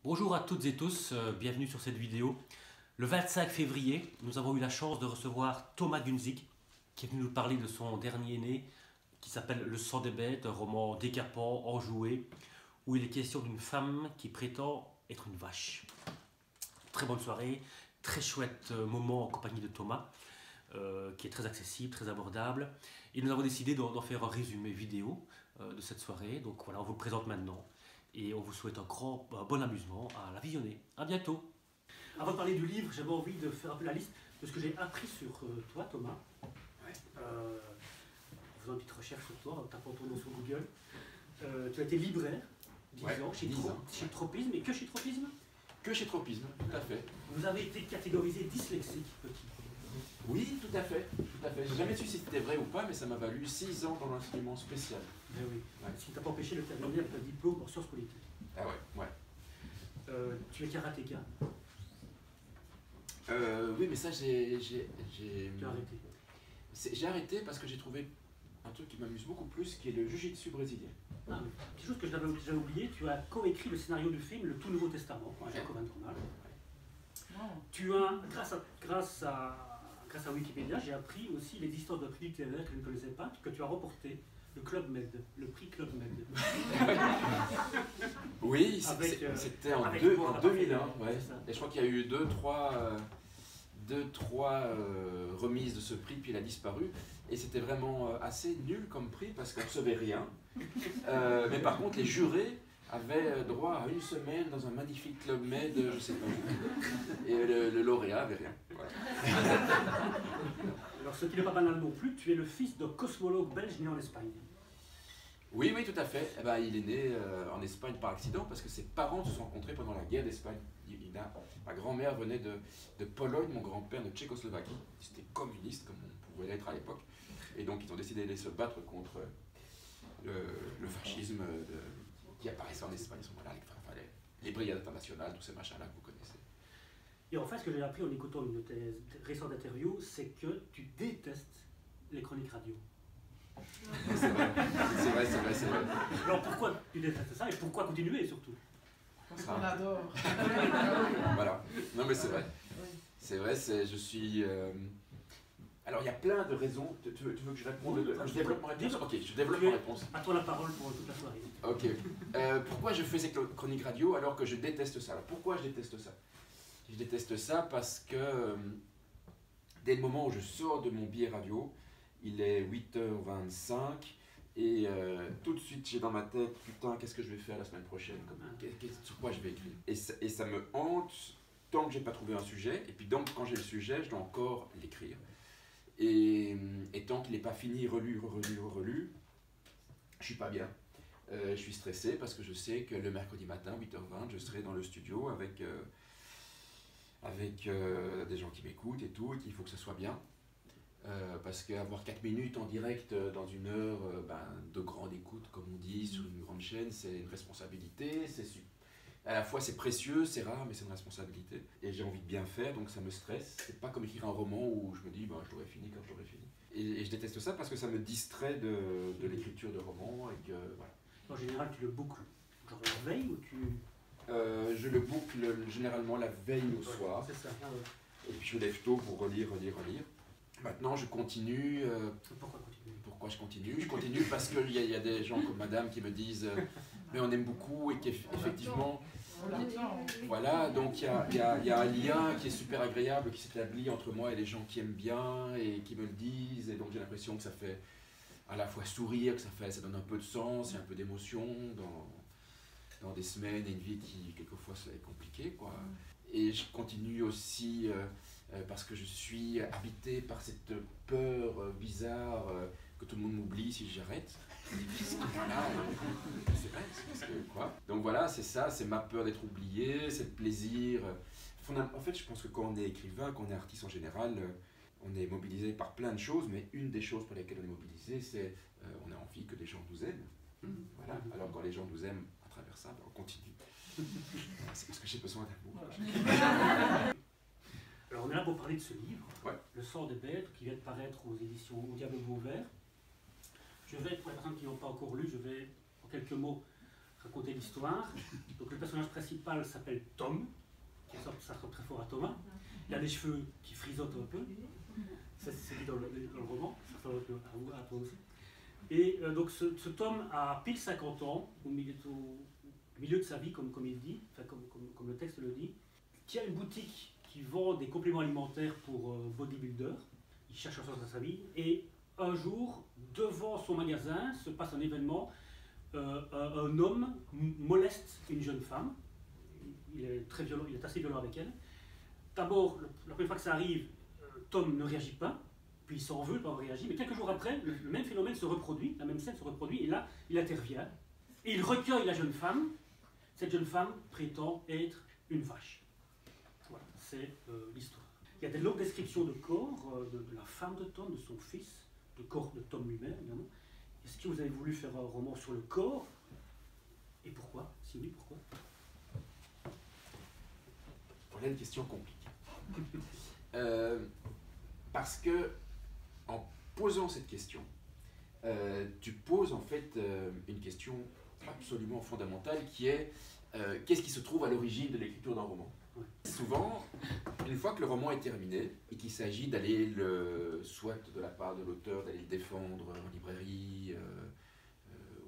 Bonjour à toutes et tous, bienvenue sur cette vidéo. Le 25 février, nous avons eu la chance de recevoir Thomas Gunzig, qui est venu nous parler de son dernier né, qui s'appelle Le sang des bêtes, un roman décapant, enjoué, où il est question d'une femme qui prétend être une vache. Très bonne soirée, très chouette moment en compagnie de Thomas, qui est très accessible, très abordable. Et nous avons décidé d'en faire un résumé vidéo de cette soirée. Donc voilà, on vous le présente maintenant. Et on vous souhaite un bon amusement à la visionner. A bientôt. Avant de parler du livre, j'avais envie de faire un peu la liste de ce que j'ai appris sur toi, Thomas. Ouais. En faisant une petite recherche sur toi, en tapant ton nom sur Google. Tu as été libraire, 10 ans, chez Tropisme. Et que chez Tropisme? Que chez Tropisme, tout à fait. Vous avez été catégorisé dyslexique, petit. Oui, tout à fait. J'ai jamais su si c'était vrai ou pas, mais ça m'a valu 6 ans dans l'enseignement spécial. Ben oui. Ouais. Ce qui t'a pas empêché de terminer avec un diplôme en sciences politiques. Ah ouais. Tu es karatéka. Oui, mais ça, j'ai arrêté. J'ai arrêté parce que j'ai trouvé un truc qui m'amuse beaucoup plus, qui est le jiu-jitsu brésilien. Ah, mais quelque chose que j'avais oublié, tu as coécrit le scénario du film Le Tout Nouveau Testament, en Jacob Normal. Tu as, grâce à Wikipédia, j'ai appris aussi l'existence d'un prix littéraire que je ne connaissais pas, que tu as remporté, le Club Med, le prix Club Med. Oui, c'était en 2001, ouais. Et je crois qu'il y a eu deux, trois remises de ce prix, puis il a disparu. Et c'était vraiment assez nul comme prix parce qu'on ne recevait rien. Mais par contre, les jurés avaient droit à une semaine dans un magnifique Club Med, je sais pas où. Et le lauréat avait rien. Voilà. Alors, ce qui n'est pas banal non plus, tu es le fils d'un cosmologue belge né en Espagne. Oui, tout à fait. Eh ben, il est né en Espagne par accident parce que ses parents se sont rencontrés pendant la guerre d'Espagne. Ma grand-mère venait de Pologne, mon grand-père de Tchécoslovaquie. C'était communiste comme on pouvait l'être à l'époque. Et donc ils ont décidé d'aller se battre contre le fascisme qui apparaissait en Espagne à ce moment-là, les brigades internationales, tous ces machins-là que vous connaissez. Et en fait, ce que j'ai appris en écoutant une de tes récentes interviews, c'est que tu détestes les chroniques radio. C'est vrai. Alors pourquoi tu détestes ça et pourquoi continuer surtout? Parce qu'on adore. Voilà. Non mais c'est vrai. C'est vrai, je suis... Alors il y a plein de raisons. Tu veux que je réponde? Je développe ma réponse? Ok, je développe ma réponse. À toi la parole pour toute la soirée. Ok. Pourquoi je fais ces chroniques radio alors que je déteste ça? Alors pourquoi je déteste ça? Je déteste ça parce que dès le moment où je sors de mon billet radio, il est 8h25 et tout de suite j'ai dans ma tête, putain, qu'est-ce que je vais faire la semaine prochaine, sur quoi je vais écrire. Et ça me hante tant que j'ai pas trouvé un sujet, et puis donc quand j'ai le sujet, je dois encore l'écrire. Et tant qu'il n'est pas fini, relu, je suis pas bien. Je suis stressé parce que je sais que le mercredi matin, 8h20, je serai dans le studio avec des gens qui m'écoutent et tout, et qu'il faut que ce soit bien. Parce qu'avoir 4 minutes en direct dans une heure de grande écoute, comme on dit, sur une grande chaîne, c'est une responsabilité. À la fois c'est précieux, c'est rare, mais c'est une responsabilité. Et j'ai envie de bien faire, donc ça me stresse. C'est pas comme écrire un roman où je me dis je l'aurai fini quand je l'aurai fini. Et je déteste ça parce que ça me distrait de l'écriture de romans. Et que, voilà. En général, tu le boucles genre la veille ou tu... Je le boucle généralement la veille au soir. C'est ça. Et puis je me lève tôt pour relire. Maintenant, je continue. Pourquoi continuer? Pourquoi je continue? Je continue parce qu'il y a des gens comme madame qui me disent mais on aime beaucoup et qu'effectivement. Voilà, donc il y a un lien qui est super agréable qui s'établit entre moi et les gens qui aiment bien et qui me le disent. Et donc j'ai l'impression que ça fait à la fois sourire, que ça donne un peu de sens et un peu d'émotion dans des semaines et une vie qui quelquefois est compliquée, quoi. Et je continue aussi parce que je suis habité par cette peur bizarre que tout le monde m'oublie si j'arrête. Voilà, c'est vrai, parce que quoi. Donc voilà, c'est ça, c'est ma peur d'être oublié, c'est le plaisir. En fait, je pense que quand on est écrivain, quand on est artiste en général, on est mobilisé par plein de choses, mais une des choses pour lesquelles on est mobilisé, c'est on a envie que les gens nous aiment. Voilà. Alors quand les gens nous aiment à travers ça, on continue. C'est parce que j'ai besoin d'amour. Alors on est là pour parler de ce livre, ouais. Le sang des bêtes, qui vient de paraître aux éditions Au Diable Vauvert. Je vais, pour les personnes qui n'ont pas encore lu, je vais en quelques mots raconter l'histoire. Donc le personnage principal s'appelle Tom, ça ressemble très fort à Thomas. Il a les cheveux qui frisottent un peu. Ça, c'est dit dans le roman, ça ressemble un peu à vous, à toi aussi. Et donc ce Tom a pile 50 ans, au milieu de sa vie, comme il dit, enfin, comme le texte le dit, qui a une boutique qui vend des compléments alimentaires pour bodybuilders. Il cherche un sens à sa vie. Et un jour, devant son magasin, se passe un événement. Un homme moleste une jeune femme. Il est très violent, il est assez violent avec elle. D'abord, la première fois que ça arrive, Tom ne réagit pas, puis il s'en veut de ne pas avoir réagi, mais quelques jours après, le même phénomène se reproduit, la même scène se reproduit, et là, il intervient, et il recueille la jeune femme. Cette jeune femme prétend être une vache. Voilà, c'est l'histoire. Il y a des longues descriptions de corps, de la femme de Tom, de son fils, de corps de Tom lui-même, évidemment. Est-ce que vous avez voulu faire un roman sur le corps? Et pourquoi? Si oui, pourquoi? Voilà une question compliquée. Parce que, en posant cette question, tu poses en fait une question absolument fondamentale qui est qu'est-ce qui se trouve à l'origine de l'écriture d'un roman? Souvent, une fois que le roman est terminé et qu'il s'agit d'aller soit de la part de l'auteur d'aller le défendre en librairie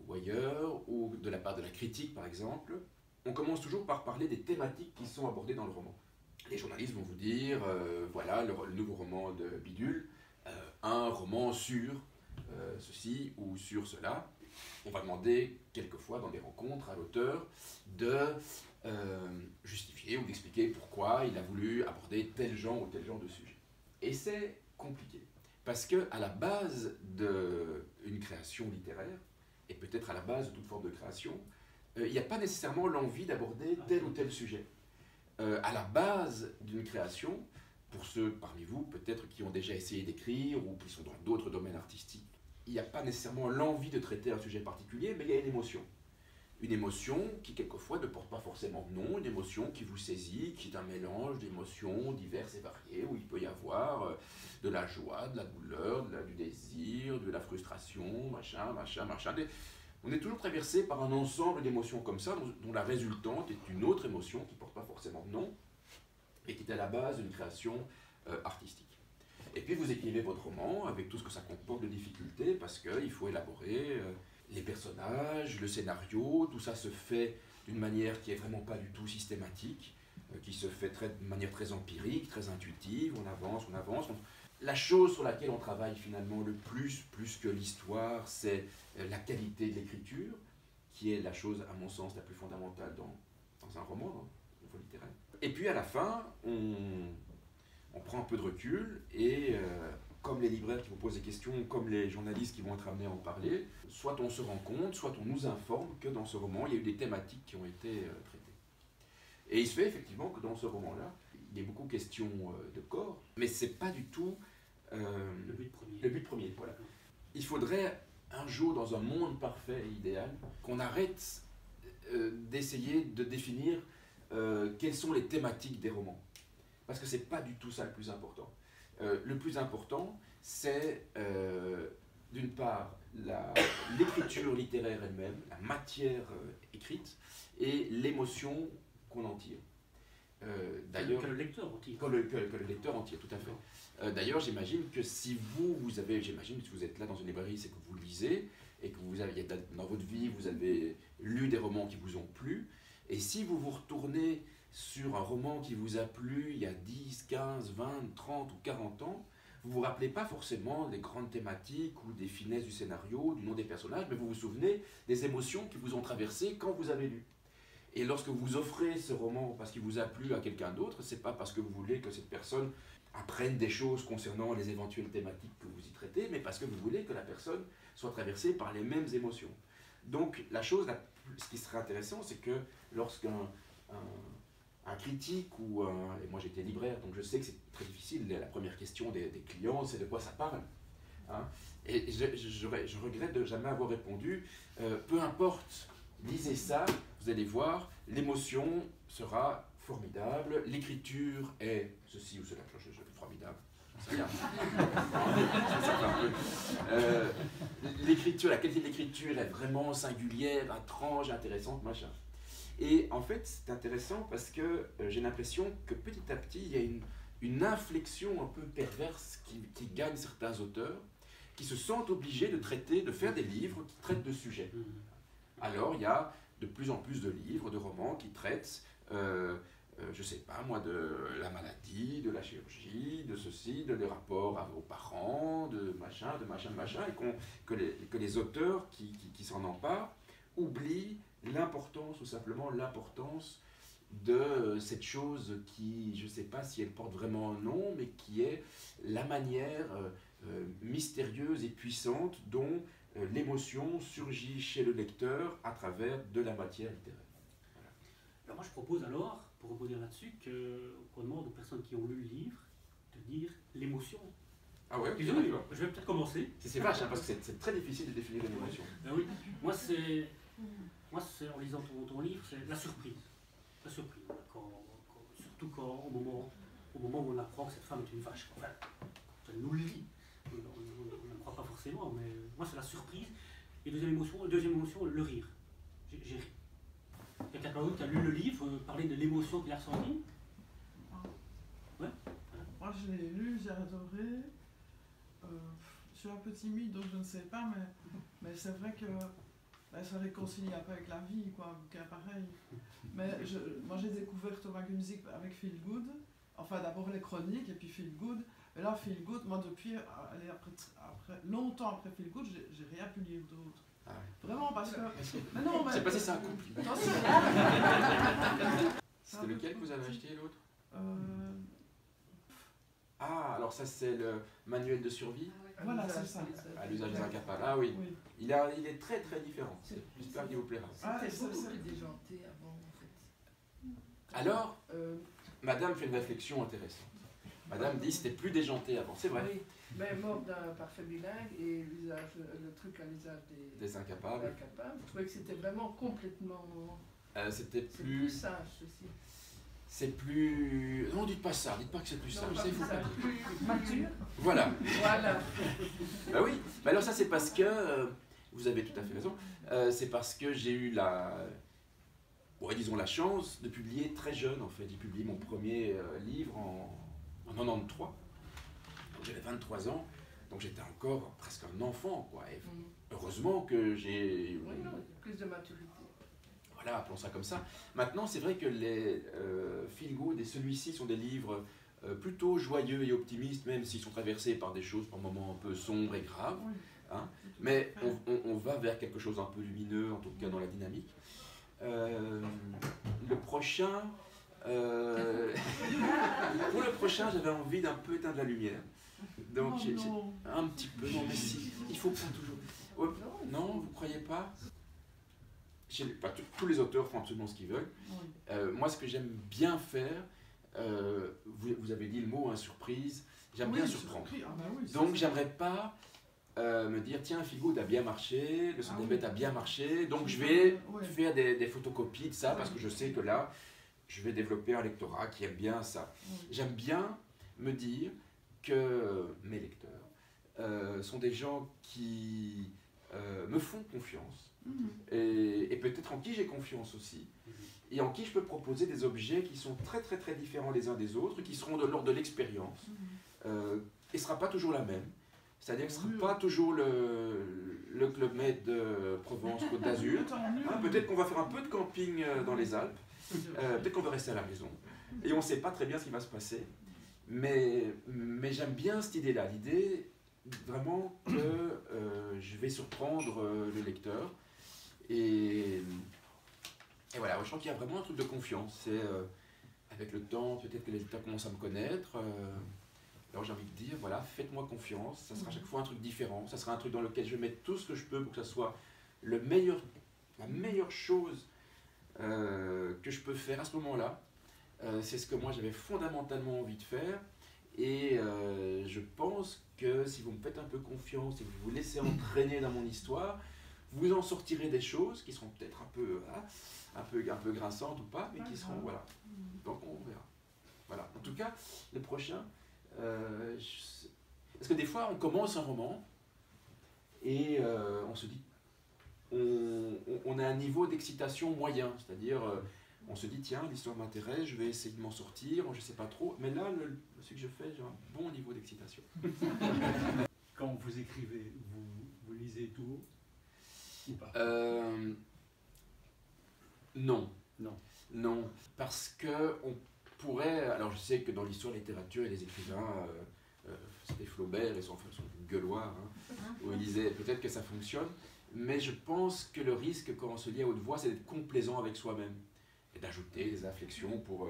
ou ailleurs, ou de la part de la critique par exemple, on commence toujours par parler des thématiques qui sont abordées dans le roman. Les journalistes vont vous dire, voilà le nouveau roman de Bidule, un roman sur ceci ou sur cela. On va demander quelquefois dans des rencontres à l'auteur de justifier ou d'expliquer pourquoi il a voulu aborder tel genre ou tel genre de sujet. Et c'est compliqué, parce qu'à la base d'une création littéraire, et peut-être à la base de toute forme de création, il n'y a pas nécessairement l'envie d'aborder tel ou tel sujet. À la base d'une création, pour ceux parmi vous peut-être qui ont déjà essayé d'écrire ou qui sont dans d'autres domaines artistiques, il n'y a pas nécessairement l'envie de traiter un sujet particulier, mais il y a une émotion. Une émotion qui quelquefois ne porte pas forcément de nom, une émotion qui vous saisit, qui est un mélange d'émotions diverses et variées, où il peut y avoir de la joie, de la douleur, du désir, de la frustration, machin. On est toujours traversé par un ensemble d'émotions comme ça, dont la résultante est une autre émotion qui ne porte pas forcément de nom, et qui est à la base d'une création artistique. Et puis vous écrivez votre roman avec tout ce que ça comporte de difficultés, parce qu'il faut élaborer les personnages, le scénario, tout ça se fait d'une manière qui n'est vraiment pas du tout systématique, qui se fait de manière très empirique, très intuitive, on avance. La chose sur laquelle on travaille finalement le plus que l'histoire, c'est la qualité de l'écriture, qui est la chose, à mon sens, la plus fondamentale dans un roman, dans une œuvre littéraire. Et puis à la fin, on prend un peu de recul et comme les libraires qui vous posent des questions, comme les journalistes qui vont être amenés à en parler, soit on se rend compte, soit on nous informe que dans ce roman, il y a eu des thématiques qui ont été traitées. Et il se fait effectivement que dans ce roman-là, il y a beaucoup question de corps, mais c'est pas du tout le but premier. Voilà. Il faudrait un jour, dans un monde parfait et idéal, qu'on arrête d'essayer de définir quelles sont les thématiques des romans. Parce que c'est pas du tout ça le plus important. Le plus important, c'est d'une part l'écriture littéraire elle-même, la matière écrite, et l'émotion qu'on en tire. D'ailleurs, que le lecteur en tire. Que le lecteur en tire, tout à fait. D'ailleurs, j'imagine que si j'imagine que vous êtes là dans une librairie, c'est que vous lisez, et que dans votre vie, vous avez lu des romans qui vous ont plu, et si vous vous retournez sur un roman qui vous a plu il y a 10, 15, 20, 30 ou 40 ans, vous ne vous rappelez pas forcément des grandes thématiques ou des finesses du scénario, du nom des personnages, mais vous vous souvenez des émotions qui vous ont traversé quand vous avez lu. Et lorsque vous offrez ce roman parce qu'il vous a plu à quelqu'un d'autre, ce n'est pas parce que vous voulez que cette personne apprenne des choses concernant les éventuelles thématiques que vous y traitez, mais parce que vous voulez que la personne soit traversée par les mêmes émotions. Donc ce qui serait intéressant, c'est que lorsqu'un critique et moi j'étais libraire, donc je sais que c'est très difficile, la première question des clients, c'est de quoi ça parle. Hein, et je regrette de jamais avoir répondu, peu importe, lisez ça, vous allez voir, l'émotion sera formidable, l'écriture est ceci ou cela, formidable, C'est rien. L'écriture, la qualité de l'écriture est vraiment singulière, étrange, intéressante, machin. Et en fait, c'est intéressant parce que j'ai l'impression que petit à petit, il y a une inflexion un peu perverse qui gagne certains auteurs, qui se sentent obligés de faire des livres qui traitent de sujets. Alors, il y a de plus en plus de livres, de romans qui traitent, je sais pas moi, de la maladie, de la chirurgie, de ceci, des rapports aux parents, de machin, et que les auteurs qui s'en emparent oublient l'importance, ou simplement l'importance de cette chose qui, je ne sais pas si elle porte vraiment un nom, mais qui est la manière mystérieuse et puissante dont l'émotion surgit chez le lecteur à travers de la matière littéraire. Voilà. Alors moi je propose alors, pour rebondir là-dessus, qu'on demande aux personnes qui ont lu le livre de dire l'émotion. Ah ouais, okay, je vais peut-être commencer. C'est vache, hein, parce que c'est très difficile de définir une émotion. Oui, moi c'est en lisant ton livre, c'est la surprise. La surprise, surtout au moment où on apprend que cette femme est une vache. Enfin, elle nous le dit. On ne croit pas forcément, mais moi c'est la surprise. Et deuxième émotion, le rire. J'ai ri. Il y a quelqu'un d'autre qui a lu le livre, parler de l'émotion qu'il a ressentie. Ouais. Moi je l'ai lu, j'ai adoré. Je suis un peu timide donc je ne sais pas, mais c'est vrai que ça réconcilie un peu avec la vie, quoi, un bouquin pareil. Mais moi j'ai découvert Thomas Gunzig avec Feel Good, enfin d'abord les chroniques et puis Feel Good. Et là, Feel Good, moi depuis, longtemps après Feel Good, j'ai rien pu lire d'autre. Ah ouais. Vraiment parce que... Mais non, mais... C'est passé ça un compliment. C'était lequel que vous avez acheté l'autre Ah, alors ça c'est le manuel de survie. Voilà, c'est ça. À l'usage des incapables. Ah oui. Il est très très différent. J'espère qu'il vous plaira. C'était beaucoup plus déjanté avant en fait. Alors, Madame fait une réflexion intéressante. Madame dit c'était plus déjanté avant, c'est vrai. Oui, mais mort d'un parfait bilingue et le truc à l'usage des incapables. Je trouvais que c'était vraiment complètement... c'était plus sage aussi. C'est plus... Non, dites pas ça, dites pas que c'est plus sage. C'est plus mature. Voilà. Voilà. Bah oui, mais alors ça c'est parce que, vous avez tout à fait raison, c'est parce que j'ai eu disons la chance de publier très jeune en fait. J'ai publié mon premier livre en 93, donc j'avais 23 ans, donc j'étais encore presque un enfant, quoi. Et heureusement que j'ai... Oui, non, plus de maturité. Voilà, appelons ça comme ça. Maintenant, c'est vrai que les Feel Good et celui-ci sont des livres plutôt joyeux et optimistes, même s'ils sont traversés par des choses par moments un peu sombres et graves. Hein. Mais on va vers quelque chose un peu lumineux, en tout cas dans la dynamique. Le prochain... pour le prochain, j'avais envie d'un peu éteindre la lumière. Donc, un petit peu, non mais si, il faut pas toujours... Oh, non, vous croyez pas? Tous les auteurs font absolument ce qu'ils veulent. Moi, ce que j'aime bien faire, vous avez dit le mot, hein, surprise, j'aime bien surprendre. Donc, j'aimerais pas me dire, tiens, Feel Good a bien marché, le Son des Bêtes a bien marché, donc je vais faire des photocopies de ça, parce que je sais que là, je vais développer un lectorat qui aime bien ça. J'aime bien me dire que mes lecteurs sont des gens qui me font confiance, et peut-être en qui j'ai confiance aussi, et en qui je peux proposer des objets qui sont très très très différents les uns des autres, qui seront de l'ordre de l'expérience, et ce ne sera pas toujours la même. C'est-à-dire que ce ne sera pas toujours le Club Med de Provence-Côte d'Azur. Peut-être qu'on va faire un peu de camping dans les Alpes, peut-être qu'on va rester à la maison, et on ne sait pas très bien ce qui va se passer. Mais j'aime bien cette idée-là, l'idée vraiment que je vais surprendre le lecteur. Et voilà, je sens qu'il y a vraiment un truc de confiance. C'est avec le temps, peut-être que les lecteurs commencent à me connaître. Alors j'ai envie de dire, voilà, faites-moi confiance, ça sera à chaque fois un truc différent, ça sera un truc dans lequel je vais mettre tout ce que je peux pour que ça soit la meilleure chose que je peux faire à ce moment-là. C'est ce que moi j'avais fondamentalement envie de faire, et je pense que si vous me faites un peu confiance et que vous vous laissez entraîner dans mon histoire, vous en sortirez des choses qui seront peut-être un peu grinçantes ou pas, mais qui seront, voilà. Donc on verra. Voilà. En tout cas, le prochain, Parce que des fois, on commence un roman et on se dit, on a un niveau d'excitation moyen, c'est-à-dire on se dit, tiens, l'histoire m'intéresse, je vais essayer de m'en sortir, je ne sais pas trop, mais là, ce que je fais, j'ai un bon niveau d'excitation. Quand vous écrivez, vous lisez tout haut ou pas? Non. Non. Non, parce que on pourrait... Alors je sais que dans l'histoire de la littérature, il y a des écrivains, c'était Flaubert et son gueuloir, où il disait peut-être que ça fonctionne, mais je pense que le risque quand on se lit à haute voix, c'est d'être complaisant avec soi-même et d'ajouter des inflexions pour...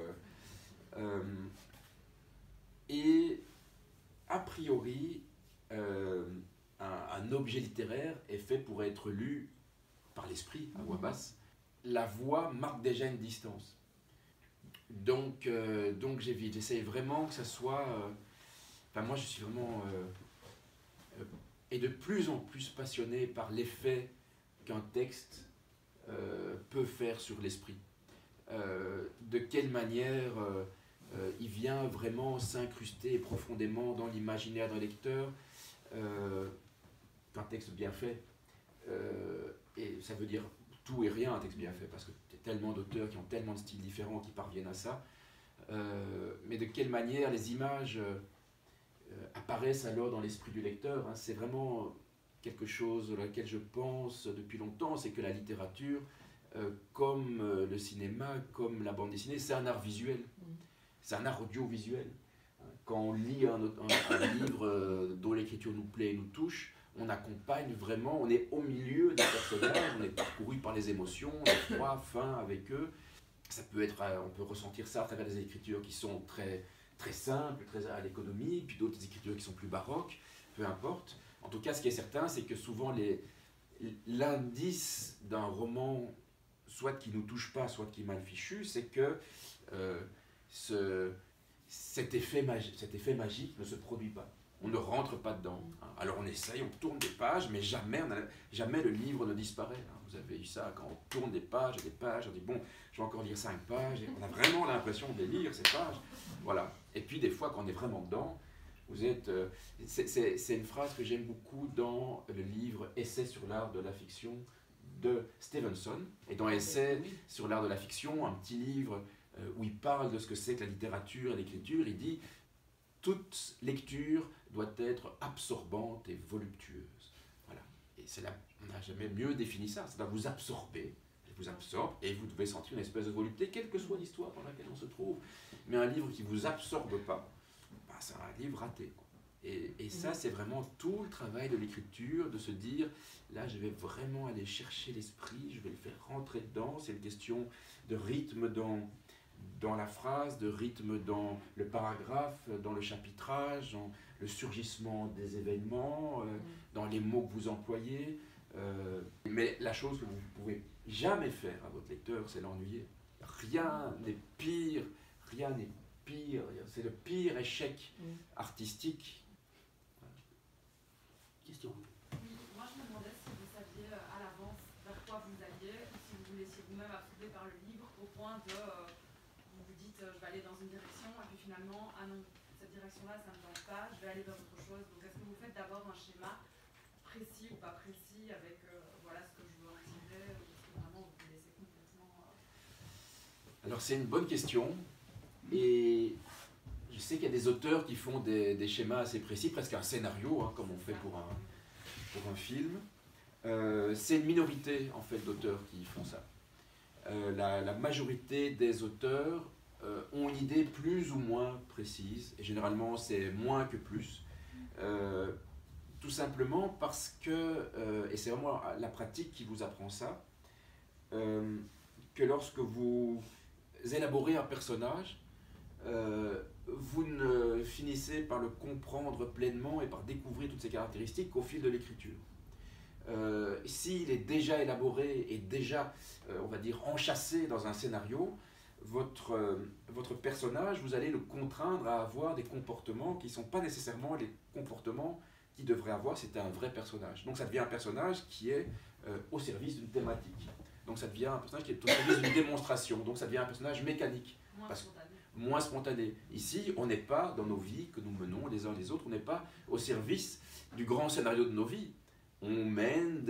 et a priori, un objet littéraire est fait pour être lu par l'esprit, à voix basse. La voix marque déjà une distance. Donc j'évite. J'essaie vraiment que ça soit... Enfin, moi, je suis vraiment... et de plus en plus passionné par l'effet qu'un texte peut faire sur l'esprit. De quelle manière il vient vraiment s'incruster profondément dans l'imaginaire d'un lecteur. Un texte bien fait. Et ça veut dire tout et rien, un texte bien fait, parce que il y a tellement d'auteurs qui ont tellement de styles différents qui parviennent à ça. Mais de quelle manière les images apparaissent alors dans l'esprit du lecteur, hein. C'est vraiment quelque chose à laquelle je pense depuis longtemps, c'est que la littérature, comme le cinéma, comme la bande dessinée, c'est un art visuel, c'est un art audiovisuel. Quand on lit un livre dont l'écriture nous plaît et nous touche, on accompagne vraiment, on est au milieu des personnages, on est parcouru par les émotions, on est froid, fin avec eux. Ça peut être, on peut ressentir ça à travers des écritures qui sont très, très simples, très à l'économie, puis d'autres écritures qui sont plus baroques, peu importe. En tout cas, ce qui est certain, c'est que souvent l'indice d'un roman, soit qui ne nous touche pas, soit qui est mal fichu, c'est que cet effet magique ne se produit pas. On ne rentre pas dedans. Alors on essaye, on tourne des pages, mais jamais le livre ne disparaît. Vous avez eu ça quand on tourne des pages, on dit bon, je vais encore lire 5 pages, et on a vraiment l'impression de les lire, ces pages. Voilà. Et puis des fois, quand on est vraiment dedans, vous êtes... c'est une phrase que j'aime beaucoup dans le livre Essai sur l'art de la fiction de Stevenson. Et dans Essai sur l'art de la fiction, un petit livre où il parle de ce que c'est que la littérature et l'écriture, il dit « Toute lecture doit être absorbante et voluptueuse. » Voilà. Et on n'a jamais mieux défini ça. Ça doit vous absorber. Elle vous absorbe et vous devez sentir une espèce de volupté, quelle que soit l'histoire dans laquelle on se trouve. Mais un livre qui ne vous absorbe pas, bah, c'est un livre raté, quoi. Et ça, c'est vraiment tout le travail de l'écriture, de se dire, là, je vais vraiment aller chercher l'esprit, je vais le faire rentrer dedans. C'est une question de rythme dans la phrase, de rythme dans le paragraphe, dans le chapitrage, dans le surgissement des événements, dans les mots que vous employez. Mais la chose que vous ne pouvez jamais faire à votre lecteur, c'est l'ennuyer. Rien n'est pire, c'est le pire échec artistique. Question. Moi je me demandais si vous saviez à l'avance vers quoi vous alliez, ou si vous vous laissiez vous-même absorber par le livre au point de vous vous dites je vais aller dans une direction et puis finalement ah non, cette direction-là ça ne me tente pas, je vais aller vers autre chose. Donc est-ce que vous faites d'abord un schéma précis ou pas précis avec voilà ce que je veux en tirer, ou est-ce que vraiment vous vous laissez complètement Alors c'est une bonne question et je sais qu'il y a des auteurs qui font des schémas assez précis, presque un scénario, hein, comme on fait pour un film. C'est une minorité en fait d'auteurs qui font ça. La majorité des auteurs ont une idée plus ou moins précise, et généralement c'est moins que plus. Tout simplement parce que, et c'est vraiment la pratique qui vous apprend ça, que lorsque vous élaborez un personnage, vous ne finissez par le comprendre pleinement et par découvrir toutes ses caractéristiques qu'au fil de l'écriture. S'il est déjà élaboré et déjà, on va dire, enchâssé dans un scénario, votre personnage, vous allez le contraindre à avoir des comportements qui ne sont pas nécessairement les comportements qu'il devrait avoir si c'était un vrai personnage. Donc ça devient un personnage qui est au service d'une thématique. Donc ça devient un personnage qui est au service d'une démonstration. Donc ça devient un personnage mécanique. Moins Parce- spontané. moins spontané. Ici, on n'est pas dans nos vies que nous menons les uns les autres, on n'est pas au service du grand scénario de nos vies. On mène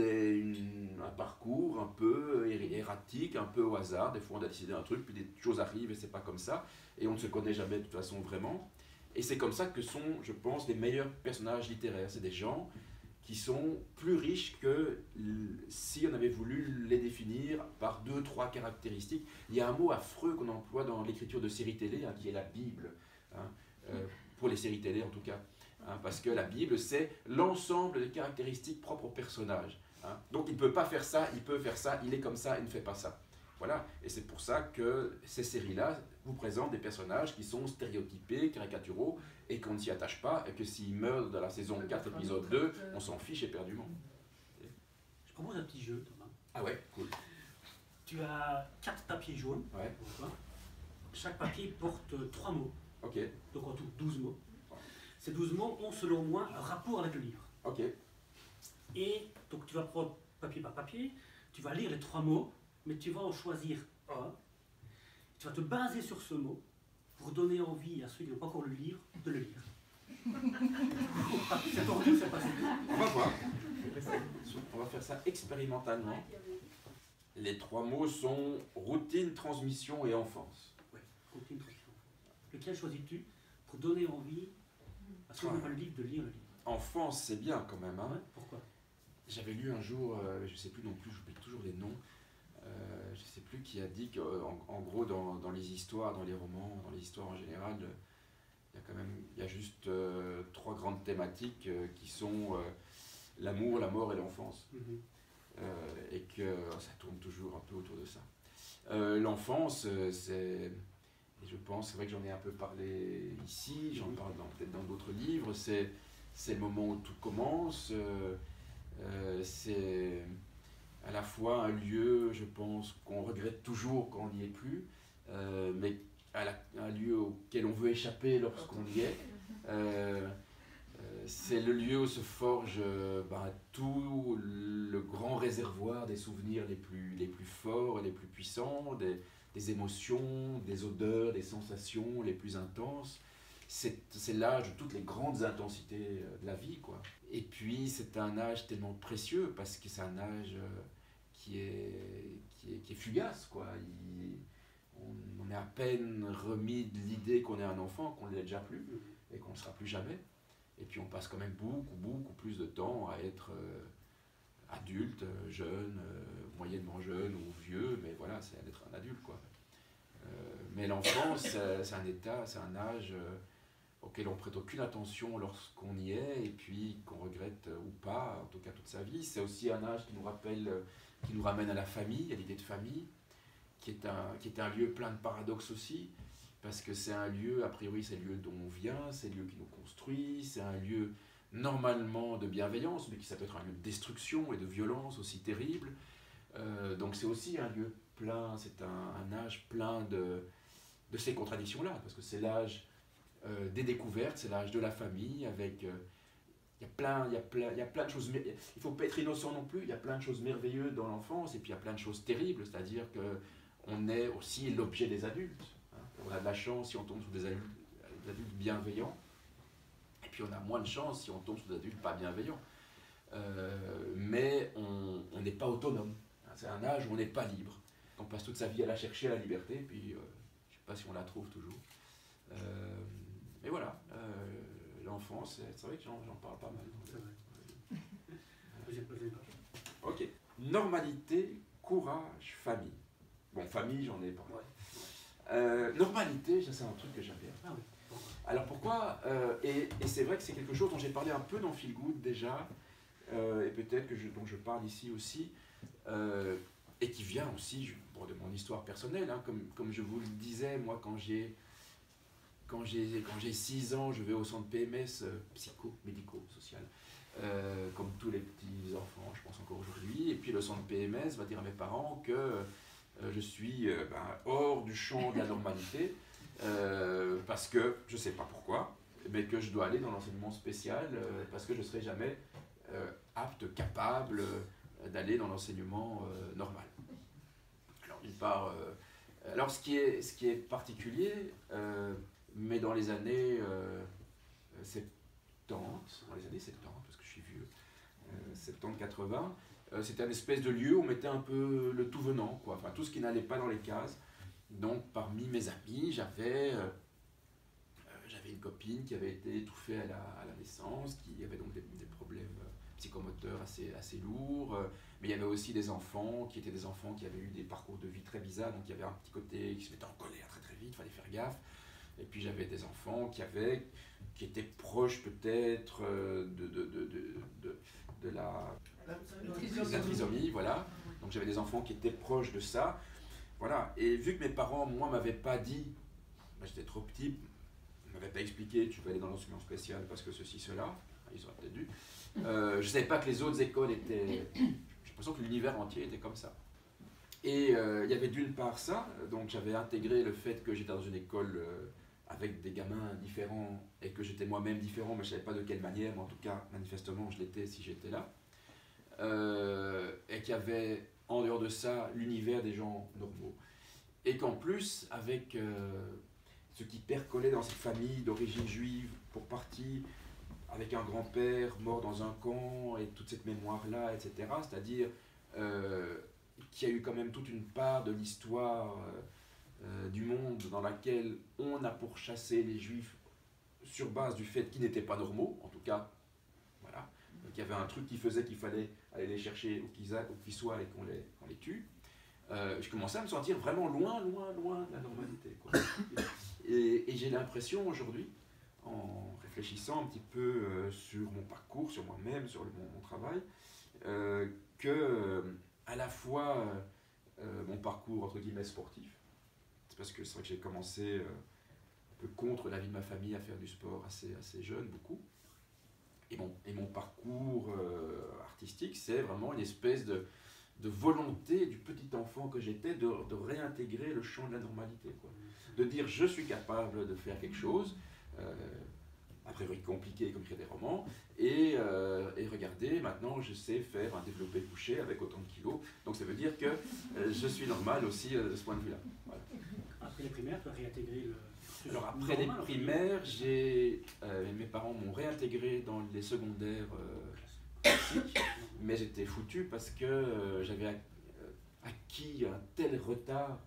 un parcours un peu erratique, un peu au hasard. Des fois, on a décidé un truc, puis des choses arrivent et c'est pas comme ça. Et on ne se connaît jamais de toute façon vraiment. Et c'est comme ça que sont, je pense, les meilleurs personnages littéraires. C'est des gens qui sont plus riches que si on avait voulu les définir par 2, 3 caractéristiques. Il y a un mot affreux qu'on emploie dans l'écriture de séries télé, qui est la Bible, hein, pour les séries télé en tout cas, hein, parce que la Bible, c'est l'ensemble des caractéristiques propres au personnage. Hein. Donc il ne peut pas faire ça, il peut faire ça, il est comme ça, il ne fait pas ça. Voilà, et c'est pour ça que ces séries-là vous présentent des personnages qui sont stéréotypés, caricaturaux, et qu'on ne s'y attache pas, et que s'ils meurent dans la saison 4, épisode 2, on s'en fiche éperdument. Je propose un petit jeu, Thomas. Ah ouais, cool. Tu as 4 papiers jaunes. Ouais, D'accord. Chaque papier porte 3 mots, ok, donc en tout 12 mots. Ces 12 mots ont selon moi un rapport avec le livre. ok, Et donc tu vas prendre papier par papier, tu vas lire les 3 mots, mais tu vas en choisir un. Tu vas te baser sur ce mot pour donner envie à ceux qui n'ont pas encore le livre de le lire. C'est tordu, c'est pas simple. on va voir. On va faire ça expérimentalement. Les 3 mots sont routine, transmission et enfance. Ouais, continue de réfléchir. Lequel choisis-tu pour donner envie à ceux qui n'ont pas le livre de lire le livre? Enfance, c'est bien quand même. Hein. Ouais, pourquoi? J'avais lu un jour, je ne sais plus non plus, j'oublie toujours les noms, je ne sais plus qui a dit qu'en gros dans les histoires, dans les romans, dans les histoires en général, il y a juste 3 grandes thématiques qui sont l'amour, la mort et l'enfance. Et que ça tourne toujours un peu autour de ça. L'enfance, c'est, et je pense, c'est vrai que j'en ai un peu parlé ici, j'en parle peut-être dans d'autres livres, c'est le moment où tout commence. C'est à la fois un lieu, je pense, qu'on regrette toujours quand on n'y est plus, mais un lieu auquel on veut échapper lorsqu'on y est. C'est le lieu où se forge tout le grand réservoir des souvenirs les plus forts et les plus puissants, des émotions, des odeurs, des sensations les plus intenses. C'est l'âge de toutes les grandes intensités de la vie, quoi. Et puis c'est un âge tellement précieux parce que c'est un âge qui est fugace, quoi. On est à peine remis de l'idée qu'on est un enfant, qu'on ne l'est déjà plus et qu'on ne sera plus jamais. Et puis on passe quand même beaucoup plus de temps à être adulte, jeune, moyennement jeune ou vieux, mais voilà, c'est d'être un adulte, quoi. Mais l'enfance, c'est un état, c'est un âge auquel on prête aucune attention lorsqu'on y est, et puis qu'on regrette ou pas, en tout cas toute sa vie. C'est aussi un âge qui nous ramène à la famille, à l'idée de famille, qui est un lieu plein de paradoxes aussi, parce que c'est un lieu, a priori c'est le lieu d'où on vient, c'est le lieu qui nous construit, c'est un lieu normalement de bienveillance, mais qui ça peut être un lieu de destruction et de violence aussi terrible. Donc c'est aussi un lieu plein, c'est un âge plein de ces contradictions-là, parce que c'est l'âge des découvertes, c'est l'âge de la famille, avec il y a plein de choses, il ne faut pas être innocent non plus, il y a plein de choses merveilleuses dans l'enfance, et puis il y a plein de choses terribles, c'est-à-dire qu'on est aussi l'objet des adultes. Hein. On a de la chance si on tombe sur des adultes bienveillants, et puis on a moins de chance si on tombe sur des adultes pas bienveillants. Mais on n'est pas autonome, hein. C'est un âge où on n'est pas libre. On passe toute sa vie à la chercher, la liberté, puis je ne sais pas si on la trouve toujours. Mais voilà, l'enfance, c'est vrai que j'en parle pas mal. C'est vrai. Deuxième page. Ok. Normalité, courage, famille. Bon, famille, j'en ai parlé. Normalité, ça, c'est un truc que j'aime bien. Ah oui. Alors pourquoi et c'est vrai que c'est quelque chose dont j'ai parlé un peu dans Feel Good déjà, et peut-être dont je parle ici aussi, et qui vient aussi de mon histoire personnelle. Hein, comme je vous le disais, moi quand j'ai 6 ans, je vais au centre PMS psycho-médico-social, comme tous les petits enfants, je pense encore aujourd'hui. Et puis le centre PMS va dire à mes parents que je suis hors du champ de la normalité, parce que, je ne sais pas pourquoi, mais que je dois aller dans l'enseignement spécial, parce que je ne serai jamais apte, capable d'aller dans l'enseignement normal. Alors d'une part, Alors ce qui est particulier, mais dans les années 70, dans les années 70, parce que je suis vieux, 70-80, c'était une espèce de lieu où on mettait un peu le tout venant, quoi. Enfin, tout ce qui n'allait pas dans les cases. Donc parmi mes amis, j'avais une copine qui avait été étouffée à la naissance, qui avait donc des problèmes psychomoteurs assez lourds, mais il y avait aussi des enfants qui étaient des enfants qui avaient eu des parcours de vie très bizarres, donc il y avait un petit côté qui se mettait en colère très très vite, il fallait faire gaffe. Et puis j'avais des enfants qui étaient proches peut-être de la trisomie, voilà. Donc j'avais des enfants qui étaient proches de ça, voilà. Et vu que mes parents, moi, m'avaient pas dit, j'étais trop petit, ne m'avaient pas expliqué, tu peux aller dans l'enseignement spécial parce que ceci, cela, ils auraient peut-être dû. Je ne savais pas que les autres écoles étaient... J'ai l'impression que l'univers entier était comme ça. Et il y avait d'une part ça, donc j'avais intégré le fait que j'étais dans une école avec des gamins différents et que j'étais moi-même différent, mais je ne savais pas de quelle manière, mais en tout cas, manifestement, je l'étais si j'étais là. Et qu'il y avait, en dehors de ça, l'univers des gens normaux. Et qu'en plus, avec ce qui percolait dans cette famille d'origine juive, pour partie, avec un grand-père mort dans un camp, et toute cette mémoire-là, etc., c'est-à-dire qu'il y a eu quand même toute une part de l'histoire du monde dans laquelle on a pourchassé les juifs sur base du fait qu'ils n'étaient pas normaux, en tout cas, voilà. Donc il y avait un truc qui faisait qu'il fallait aller les chercher où qu'ils soient et qu'on les tue. Je commençais à me sentir vraiment loin de la normalité, quoi. Et j'ai l'impression aujourd'hui, en réfléchissant un petit peu sur mon parcours, sur moi-même, sur mon travail, que à la fois mon parcours entre guillemets sportif, c'est parce que c'est vrai que j'ai commencé un peu contre l'avis de ma famille à faire du sport assez jeune, beaucoup, et mon parcours artistique, c'est vraiment une espèce de volonté du petit enfant que j'étais de réintégrer le champ de la normalité, quoi. De dire je suis capable de faire quelque chose, a priori compliqué comme écrire des romans, et regardez, maintenant je sais faire un développé couché avec autant de kilos, donc ça veut dire que je suis normal aussi de ce point de vue-là. Voilà. Après les primaires, tu as réintégré le... Alors après les primaires, mes parents m'ont réintégré dans les secondaires classiques, mais j'étais foutu parce que j'avais acquis un tel retard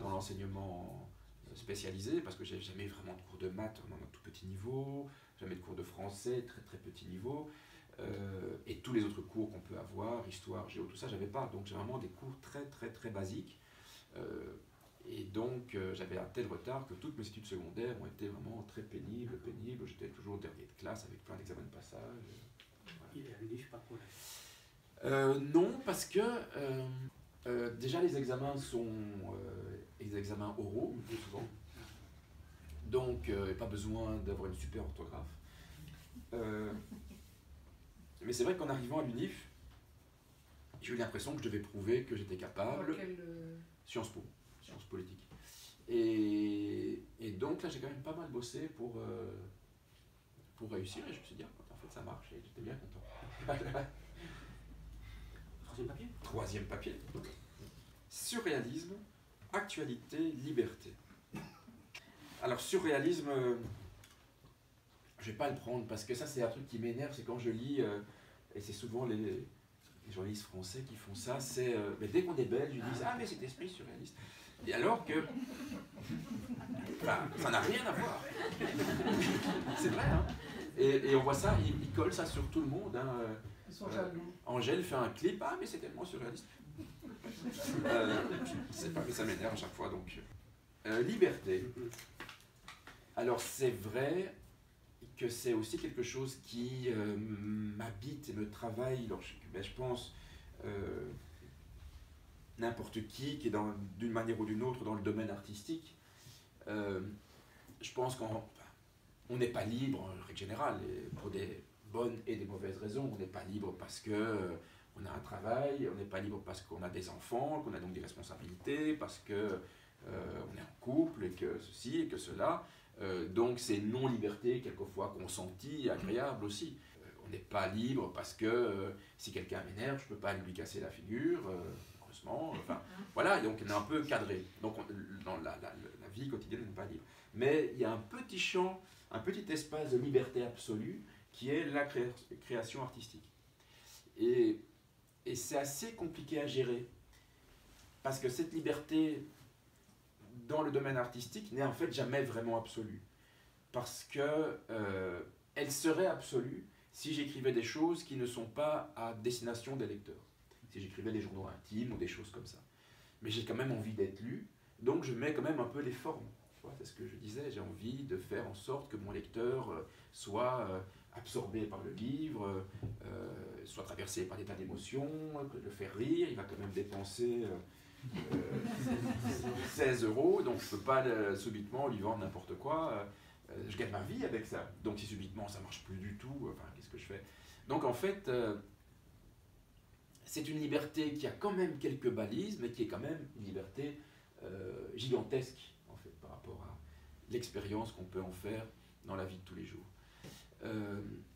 dans l'enseignement spécialisé, parce que j'ai jamais eu vraiment de cours de maths à un tout petit niveau, jamais de cours de français, très très petit niveau, et tous les autres cours qu'on peut avoir, histoire, géo, tout ça, j'avais pas. Donc j'ai vraiment des cours très très très basiques. Et donc j'avais un tel retard que toutes mes études secondaires ont été vraiment très pénibles. J'étais toujours dernier de classe avec plein d'examens de passage. Voilà. Il est arrivé, je sais pas quoi. Non, parce que déjà les examens sont des examens oraux, souvent. Donc pas besoin d'avoir une super orthographe. Mais c'est vrai qu'en arrivant à l'UNIF, j'ai eu l'impression que je devais prouver que j'étais capable. Sciences Po, sciences politiques. Et donc là, j'ai quand même pas mal bossé pour réussir, et je me suis dit, en fait, ça marche, et j'étais bien content. Troisième papier. Troisième papier. Surréalisme, actualité, liberté. Alors, surréalisme, je vais pas le prendre, parce que ça, c'est un truc qui m'énerve, c'est quand je lis, et c'est souvent les journalistes français qui font ça, c'est mais dès qu'on est belge, ils disent ah mais cet esprit surréaliste. Et alors que enfin, ça n'a rien à voir. C'est vrai, hein. Et on voit ça, ils collent ça sur tout le monde, hein. Ils sont jaloux. Angèle fait un clip, ah mais c'est tellement surréaliste. C'est pas que ça m'énerve à chaque fois, donc liberté. Alors c'est vrai que c'est aussi quelque chose qui m'habite et me travaille lorsque, je pense, n'importe qui est d'une manière ou d'une autre dans le domaine artistique, je pense qu'on n'est pas libre en règle générale, et pour des bonnes et des mauvaises raisons. On n'est pas libre parce qu'on a un travail, on n'est pas libre parce qu'on a des enfants, qu'on a donc des responsabilités, parce qu'on est en couple, et que ceci et que cela. Donc c'est une non-liberté quelquefois consentie et agréable aussi. On n'est pas libre parce que si quelqu'un m'énerve, je ne peux pas lui casser la figure, doucement. Enfin, voilà, donc on est un peu cadré. Donc dans la vie quotidienne, on n'est pas libre. Mais il y a un petit champ, un petit espace de liberté absolue qui est la création artistique. Et c'est assez compliqué à gérer. Parce que cette liberté dans le domaine artistique n'est en fait jamais vraiment absolue. Parce que elle serait absolue si j'écrivais des choses qui ne sont pas à destination des lecteurs. Si j'écrivais des journaux intimes ou des choses comme ça. Mais j'ai quand même envie d'être lu, donc je mets quand même un peu les formes. C'est ce que je disais, j'ai envie de faire en sorte que mon lecteur soit absorbé par le livre, soit traversé par des tas d'émotions, le faire rire, il va quand même dépenser 16 €, donc je ne peux pas subitement lui vendre n'importe quoi. Je gagne ma vie avec ça. Donc si subitement ça ne marche plus du tout, enfin, qu'est-ce que je fais? Donc en fait, c'est une liberté qui a quand même quelques balises, mais qui est quand même une liberté gigantesque, en fait, par rapport à l'expérience qu'on peut en faire dans la vie de tous les jours.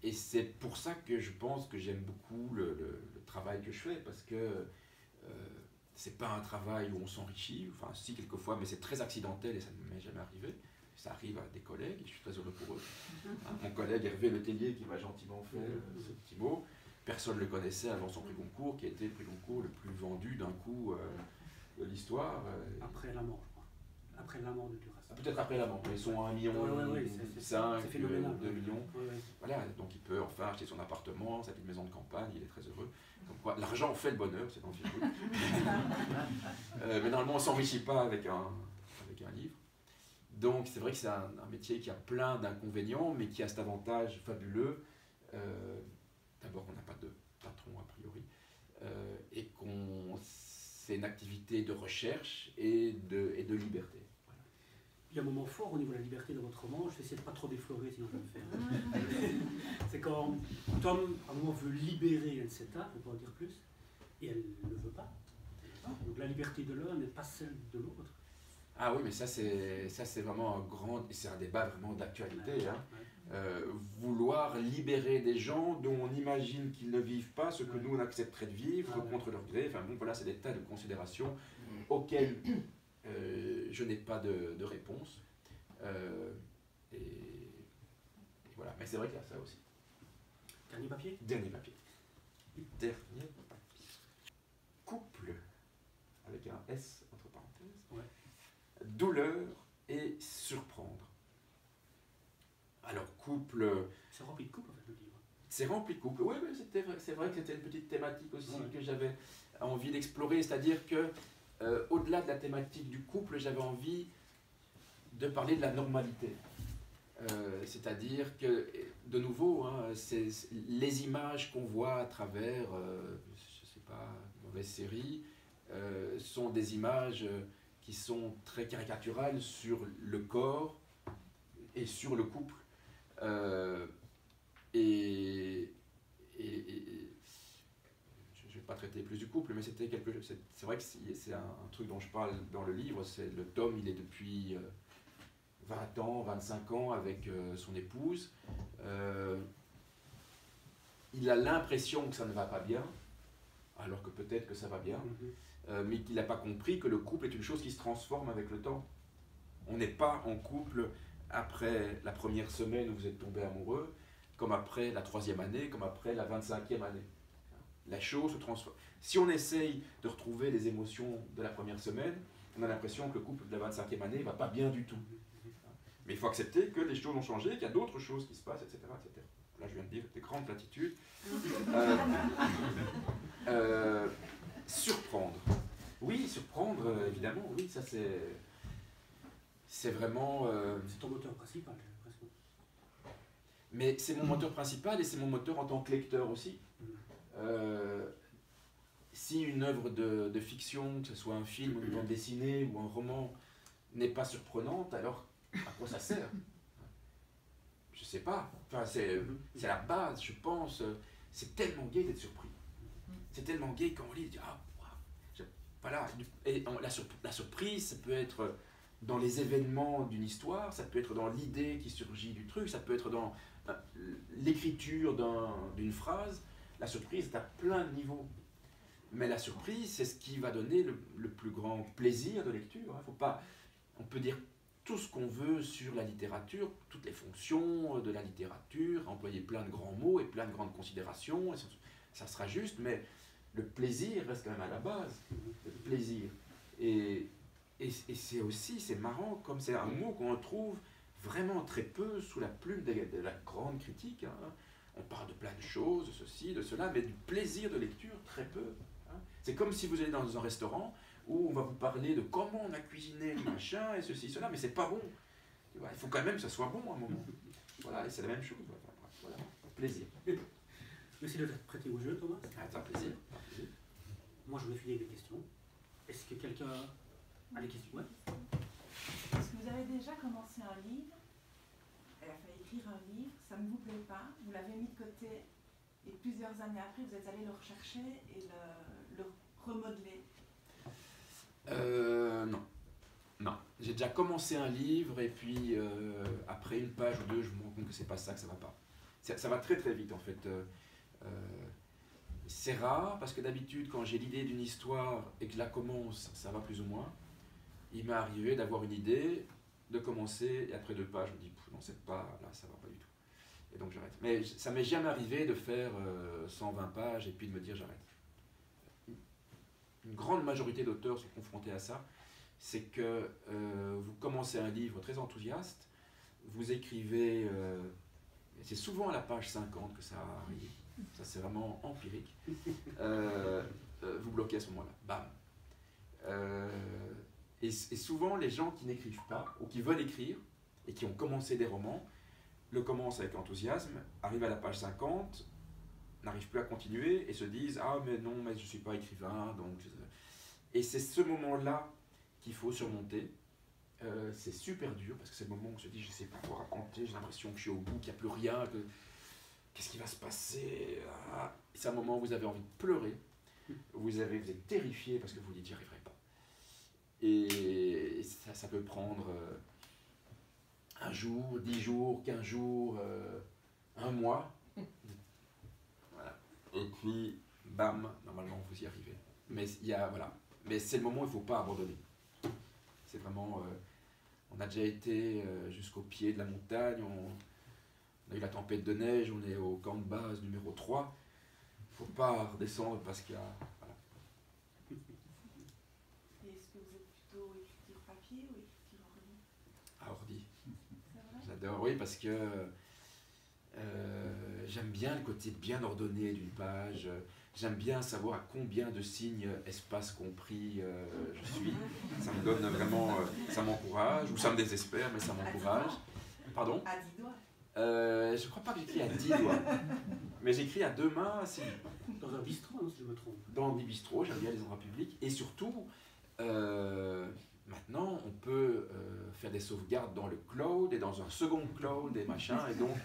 Et c'est pour ça que je pense que j'aime beaucoup le travail que je fais, parce que c'est pas un travail où on s'enrichit, enfin si quelquefois, mais c'est très accidentel et ça ne m'est jamais arrivé. Ça arrive à des collègues, et je suis très heureux pour eux. Mon collègue Hervé Letellier qui m'a gentiment fait ce petit mot, personne ne le connaissait avant son prix Goncourt, qui a été le prix Goncourt le plus vendu d'un coup de l'histoire. Après la mort, je crois. Après la mort de Duras. Peut-être après la mort, ils sont à 1 million, 5, 2 millions. Voilà, donc il peut enfin acheter son appartement, sa petite maison de campagne, il est très heureux. Comme quoi, l'argent fait le bonheur, c'est dans le film. Mais normalement, on ne s'enrichit pas avec un livre. Donc c'est vrai que c'est un métier qui a plein d'inconvénients, mais qui a cet avantage fabuleux. D'abord, on n'a pas de patron a priori, et c'est une activité de recherche et de liberté. Voilà. Il y a un moment fort au niveau de la liberté de votre roman, je vais essayer de ne pas trop déflorer sinon je vais me faire. C'est quand Tom, à un moment, veut libérer Elseta, on peut en dire plus, et elle ne le veut pas. Donc la liberté de l'un n'est pas celle de l'autre. Ah oui, mais ça c'est vraiment un grand, c'est un débat vraiment d'actualité. Hein. Vouloir libérer des gens dont on imagine qu'ils ne vivent pas ce que nous on accepterait de vivre contre leur gré. Enfin bon, voilà, c'est des tas de considérations auxquelles je n'ai pas de réponse. Et voilà, mais c'est vrai qu'il y a ça aussi. Dernier papier. Dernier papier. Couple, avec un S entre parenthèses. Ouais. Douleur et surprendre. Alors, couple... C'est rempli de couple, en fait, le livre. C'est rempli de couple. Oui, c'est vrai que c'était une petite thématique aussi que j'avais envie d'explorer. C'est-à-dire que, au-delà de la thématique du couple, j'avais envie de parler de la normalité. C'est-à-dire que, de nouveau, hein, les images qu'on voit à travers, je ne sais pas, une mauvaise série, sont des images qui sont très caricaturales sur le corps et sur le couple. Et je ne vais pas traiter plus du couple, mais c'était quelque chose. C'est vrai que c'est un truc dont je parle dans le livre. C'est le Tom, il est depuis 20 ans, 25 ans avec son épouse. Il a l'impression que ça ne va pas bien, alors que peut-être que ça va bien, mais qu'il n'a pas compris que le couple est une chose qui se transforme avec le temps. On n'est pas en couple après la première semaine où vous êtes tombé amoureux, comme après la 3e année, comme après la 25e année. La chose se transforme. Si on essaye de retrouver les émotions de la première semaine, on a l'impression que le couple de la 25e année ne va pas bien du tout. Mais il faut accepter que les choses ont changé, qu'il y a d'autres choses qui se passent, etc., etc. Là, je viens de dire des grandes platitudes. Surprendre. Oui, surprendre, évidemment, oui, ça c'est vraiment... C'est ton moteur principal, j'ai l'impression. Mais c'est mon moteur principal et c'est mon moteur en tant que lecteur aussi. Si une œuvre de fiction, que ce soit un film, une bande dessinée ou un roman, n'est pas surprenante, alors à quoi ça sert? Je sais pas. Enfin, c'est la base, je pense. C'est tellement gai d'être surpris. C'est tellement gai quand on lit, ah, wow. Voilà. Et la surprise, ça peut être dans les événements d'une histoire, ça peut être dans l'idée qui surgit du truc, ça peut être dans l'écriture d'une phrase. La surprise est à plein de niveaux. Mais la surprise, c'est ce qui va donner le plus grand plaisir de lecture. Hein. Faut pas, on peut dire tout ce qu'on veut sur la littérature, toutes les fonctions de la littérature, employer plein de grands mots et plein de grandes considérations, et ça sera juste, mais le plaisir reste quand même à la base. Le plaisir. Et c'est aussi, c'est marrant, comme c'est un mot qu'on trouve vraiment très peu sous la plume de la grande critique. Hein. On parle de plein de choses, de ceci, de cela, mais du plaisir de lecture, très peu. Hein. C'est comme si vous allez dans un restaurant où on va vous parler de comment on a cuisiné le machin et ceci, cela, mais c'est pas bon. Tu vois, il faut quand même que ça soit bon à un moment. Voilà, et c'est la même chose. Voilà, plaisir. Merci de t'être prêté au jeu, Thomas. Ah, c'est un plaisir. Moi, je vais finir avec des questions. Est-ce que quelqu'un a des questions? Ouais. Est-ce que vous avez déjà commencé un livre, enfin écrire un livre, ça ne vous plaît pas, vous l'avez mis de côté, et plusieurs années après, vous êtes allé le rechercher et le remodeler? Non. Non. J'ai déjà commencé un livre et puis après une page ou deux, je me rends compte que c'est pas ça, que ça va pas. Ça va très très vite en fait. C'est rare parce que d'habitude, quand j'ai l'idée d'une histoire et que je la commence, ça va plus ou moins. Il m'est arrivé d'avoir une idée, de commencer et après 2 pages, je me dis non, c'est pas là, ça va pas du tout. Et donc j'arrête. Mais ça m'est jamais arrivé de faire 120 pages et puis de me dire j'arrête. Une grande majorité d'auteurs sont confrontés à ça, c'est que vous commencez un livre très enthousiaste, vous écrivez, c'est souvent à la page 50 que ça arrive, ça c'est vraiment empirique, vous bloquez à ce moment-là, bam. Et souvent les gens qui n'écrivent pas, ou qui veulent écrire, et qui ont commencé des romans, le commencent avec enthousiasme, arrivent à la page 50, n'arrivent plus à continuer, et se disent « Ah mais non, mais je ne suis pas écrivain, donc... » Et c'est ce moment-là qu'il faut surmonter. C'est super dur, parce que c'est le moment où on se dit « Je ne sais pas quoi raconter, j'ai l'impression que je suis au bout, qu'il n'y a plus rien, qu'est-ce qui va se passer ?» C'est un moment où vous avez envie de pleurer, vous êtes terrifié parce que vous dites « J'y arriverai pas ». Et ça peut prendre 1 jour, 10 jours, 15 jours, 1 mois. Voilà. Et puis, bam, normalement vous y arrivez. Mais voilà. Mais c'est le moment où il ne faut pas abandonner. C'est vraiment... on a déjà été jusqu'au pied de la montagne, on a eu la tempête de neige, on est au camp de base numéro 3. Il ne faut pas redescendre parce qu'il y a... Voilà. Et est-ce que vous êtes plutôt écriture papier ou écriture ordi? À ordi. C'est vrai? J'adore, oui, parce que j'aime bien le côté bien ordonné d'une page. J'aime bien savoir à combien de signes, espace compris, je suis. Ça me donne vraiment, ça m'encourage, ou ça me désespère, mais ça m'encourage. Pardon? À 10 doigts. Je ne crois pas que j'écris à 10 doigts, mais j'écris à 2 mains, si. Dans un bistrot, hein, si je me trompe. Dans des bistrots, j'aime bien les endroits publics, et surtout, maintenant, on peut faire des sauvegardes dans le cloud et dans un second cloud et machin, et donc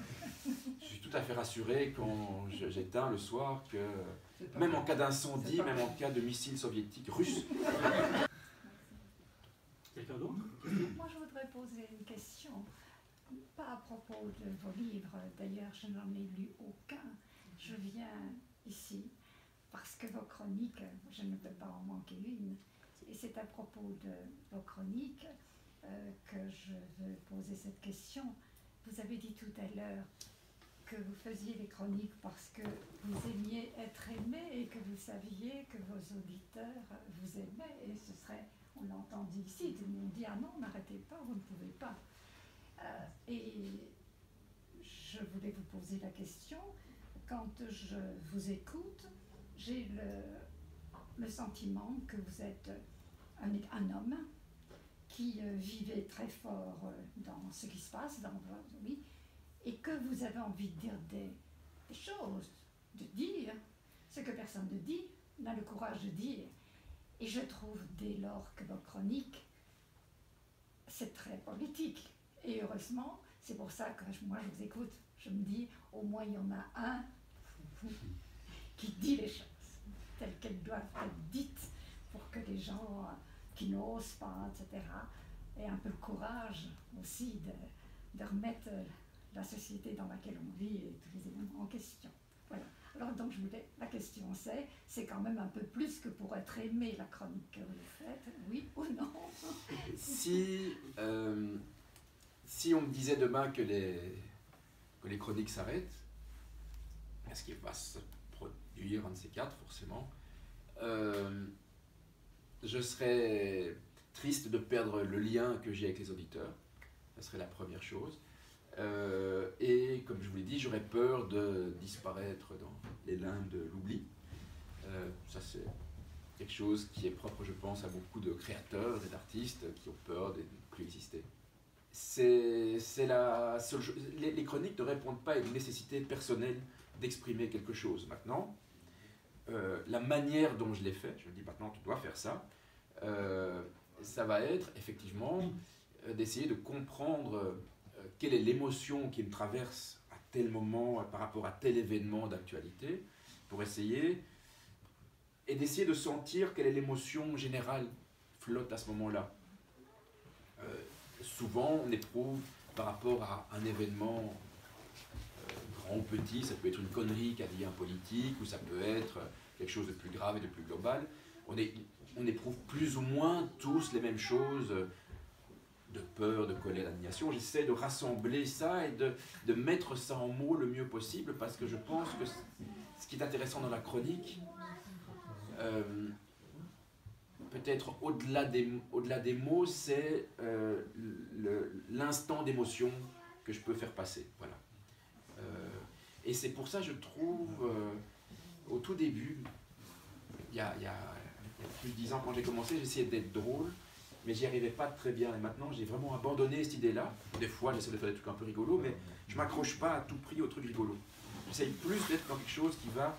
je suis tout à fait rassuré quand j'éteins le soir que même en cas d'incendie, même en cas de missiles soviétiques russes. Quelqu'un d'autre? Moi, je voudrais poser une question, pas à propos de vos livres, d'ailleurs, je n'en ai lu aucun. Je viens ici parce que vos chroniques, je ne peux pas en manquer une, et c'est à propos de vos chroniques que je veux poser cette question. Vous avez dit tout à l'heure que vous faisiez les chroniques parce que vous aimiez être aimé et que vous saviez que vos auditeurs vous aimaient, et ce serait, on l'a entendu ici, tout le monde dit « Ah non, n'arrêtez pas, vous ne pouvez pas ». Et je voulais vous poser la question, quand je vous écoute, j'ai le sentiment que vous êtes un homme qui vivait très fort dans ce qui se passe dans votre vie, et que vous avez envie de dire des choses, de dire ce que personne ne dit, n'a le courage de dire. Et je trouve dès lors que vos chroniques, c'est très politique. Et heureusement, c'est pour ça que moi je vous écoute. Je me dis, au moins il y en a un qui dit les choses telles qu'elles doivent être dites pour que les gens qui n'osent pas, etc., aient un peu le courage aussi de remettre la société dans laquelle on vit et tous les éléments en question. Voilà. Alors donc la question c'est quand même un peu plus que pour être aimé la chronique que vous faites, oui ou non? Si on me disait demain que les chroniques s'arrêtent, ce qui va se produire un de ces quatre forcément, je serais triste de perdre le lien que j'ai avec les auditeurs, ça serait la première chose. Et comme je vous l'ai dit, j'aurais peur de disparaître dans les limbes de l'oubli. Ça c'est quelque chose qui est propre, je pense, à beaucoup de créateurs et d'artistes qui ont peur de ne plus exister. C'est la seule chose. Les chroniques ne répondent pas à une nécessité personnelle d'exprimer quelque chose. Maintenant, la manière dont je l'ai fait, je me dis maintenant tu dois faire ça, ça va être effectivement d'essayer de comprendre quelle est l'émotion qui me traverse à tel moment par rapport à tel événement d'actualité, pour essayer et d'essayer de sentir quelle est l'émotion générale flotte à ce moment-là. Souvent, on éprouve par rapport à un événement grand ou petit, ça peut être une connerie qu'a dit un politique, ou ça peut être quelque chose de plus grave et de plus global. On éprouve plus ou moins tous les mêmes choses, de peur, de colère, d'indignation. J'essaie de rassembler ça et de mettre ça en mots le mieux possible, parce que je pense que ce qui est intéressant dans la chronique, peut-être au-delà des mots, c'est l'instant d'émotion que je peux faire passer. Voilà. Et c'est pour ça, je trouve, au tout début, il y a plus de 10 ans, quand j'ai commencé, j'essayais d'être drôle, mais j'y arrivais pas très bien. Et maintenant, j'ai vraiment abandonné cette idée-là. Des fois, j'essaie de faire des trucs un peu rigolos, mais je m'accroche pas à tout prix aux trucs rigolos. J'essaye plus d'être dans quelque chose qui va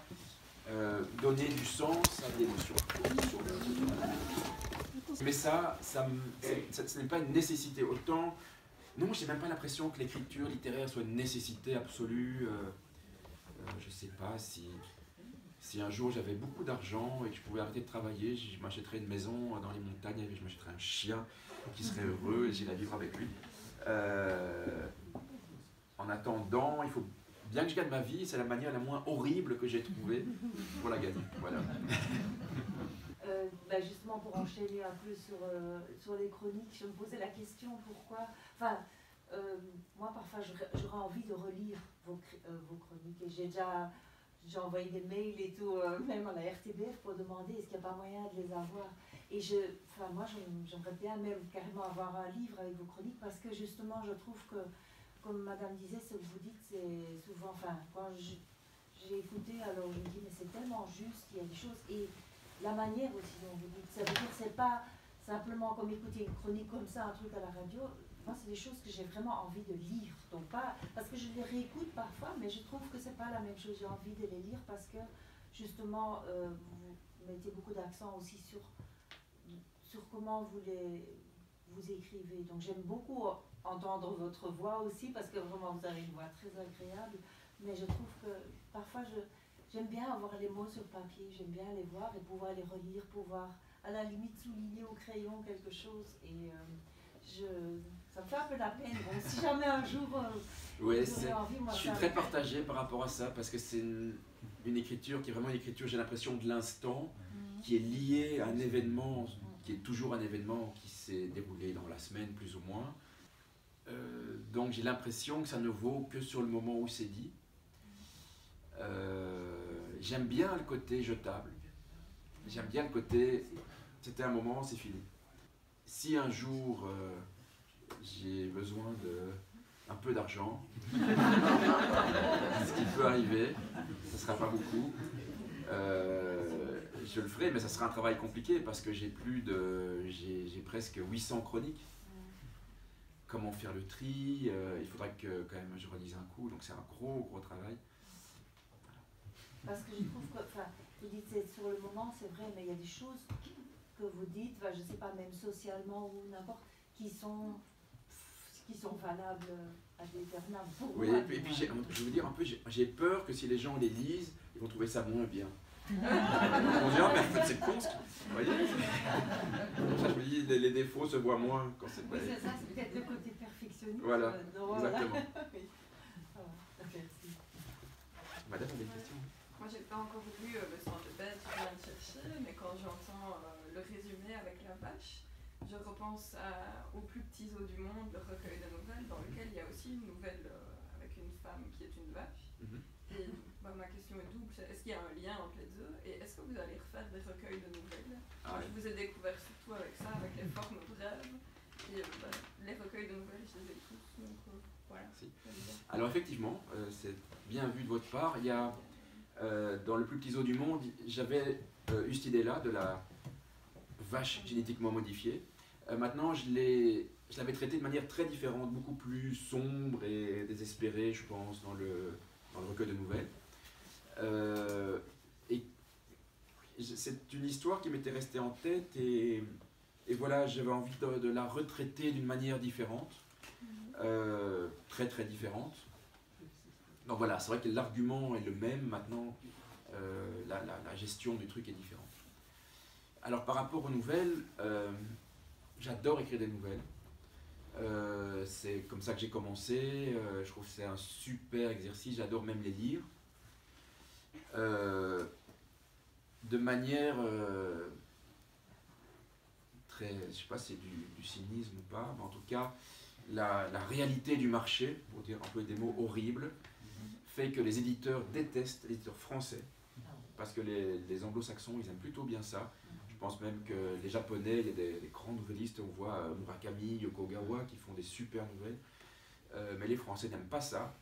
donner du sens à l'émotion. Mais ce n'est pas une nécessité. Autant, non, je n'ai même pas l'impression que l'écriture littéraire soit une nécessité absolue. Je ne sais pas si un jour j'avais beaucoup d'argent et que je pouvais arrêter de travailler, je m'achèterais une maison dans les montagnes et je m'achèterais un chien qui serait heureux et j'irais vivre avec lui. En attendant, il faut bien que je gagne ma vie, c'est la manière la moins horrible que j'ai trouvée pour la gagner. Voilà. Justement, pour enchaîner un peu sur les chroniques, je me posais la question pourquoi. Enfin, moi, parfois, j'aurais envie de relire vos chroniques. Et j'ai envoyé des mails et tout, même à la RTBF, pour demander est-ce qu'il n'y a pas moyen de les avoir. Et moi, j'aimerais bien même carrément avoir un livre avec vos chroniques, parce que justement, je trouve que, comme Madame disait, ce que vous dites, c'est souvent. Enfin, quand j'ai écouté, alors je me dis, mais c'est tellement juste, il y a des choses. Et la manière aussi dont vous dites, ça veut dire que c'est pas simplement comme écouter une chronique comme ça, un truc à la radio. Moi, c'est des choses que j'ai vraiment envie de lire. Donc pas parce que je les réécoute parfois, mais je trouve que c'est pas la même chose. J'ai envie de les lire parce que justement, vous mettez beaucoup d'accent aussi sur comment vous écrivez. Donc j'aime beaucoup entendre votre voix aussi, parce que vraiment vous avez une voix très agréable. Mais je trouve que parfois j'aime bien avoir les mots sur papier, j'aime bien les voir et pouvoir les relire, pouvoir à la limite souligner au crayon quelque chose. Et ça me fait un peu la peine. Bon, si jamais un jour ouais, vous aurez envie, moi je suis très partagé par rapport à ça, parce que c'est une écriture qui est vraiment une écriture, j'ai l'impression, de l'instant, qui est liée à un événement, qui est toujours un événement qui s'est déroulé dans la semaine, plus ou moins. Donc j'ai l'impression que ça ne vaut que sur le moment où c'est dit. J'aime bien le côté jetable. J'aime bien le côté, c'était un moment, c'est fini. Si un jour j'ai besoin d'un peu d'argent, ce qui peut arriver, ce ne sera pas beaucoup, je le ferai, mais ça sera un travail compliqué parce que j'ai presque 800 chroniques. Comment faire le tri, il faudra que quand même je relise un coup, donc c'est un gros travail. Parce que je trouve que, enfin, vous dites c'est sur le moment, c'est vrai, mais il y a des choses que vous dites, je ne sais pas, même socialement ou n'importe, qui sont valables à l'éternel. Oui, et puis je vais vous dire un peu, j'ai peur que si les gens les lisent, ils vont trouver ça moins bien. On dit, ah, mais en fait c'est con, vous voyez. Ça, je me dis, les défauts se voient moins quand c'est pas. Oui, c'est ça, c'est peut-être le côté perfectionniste. Voilà, exactement. exactement. Oui. Madame, vous avez une question? moi j'ai pas encore lu Le sang de bête, je viens de chercher, mais quand j'entends le résumé avec la vache, je repense aux plus petits os du monde, le recueil de nouvelles, dans lequel il y a aussi une nouvelle avec une femme qui est une vache. Et ma question est double, est-ce qu'il y a un lien entre les deux? Et est-ce que vous allez refaire des recueils de nouvelles? Moi, je vous ai découvert surtout avec ça, avec les formes brèves. Et les recueils de nouvelles, je les ai tous. Donc voilà. Si. Alors effectivement, c'est bien vu de votre part. Il y a, dans le plus petit zoo du monde, j'avais eu cette idée-là de la vache génétiquement modifiée. Maintenant, je l'avais traitée de manière très différente, beaucoup plus sombre et désespérée, je pense, dans le recueil de nouvelles. Et c'est une histoire qui m'était restée en tête et voilà, j'avais envie de la retraiter d'une manière différente, très très différente. Donc voilà, c'est vrai que l'argument est le même, maintenant la gestion du truc est différente. Alors par rapport aux nouvelles, j'adore écrire des nouvelles. C'est comme ça que j'ai commencé, je trouve que c'est un super exercice, j'adore même les lire. De manière très, je sais pas si c'est du cynisme ou pas, mais en tout cas, la réalité du marché, pour dire un peu des mots horribles, fait que les éditeurs détestent les éditeurs français, parce que les anglo-saxons, ils aiment plutôt bien ça. Je pense même que les japonais, il y a des grands nouvellistes, on voit Murakami, Yoko Ogawa, qui font des super nouvelles, mais les français n'aiment pas ça.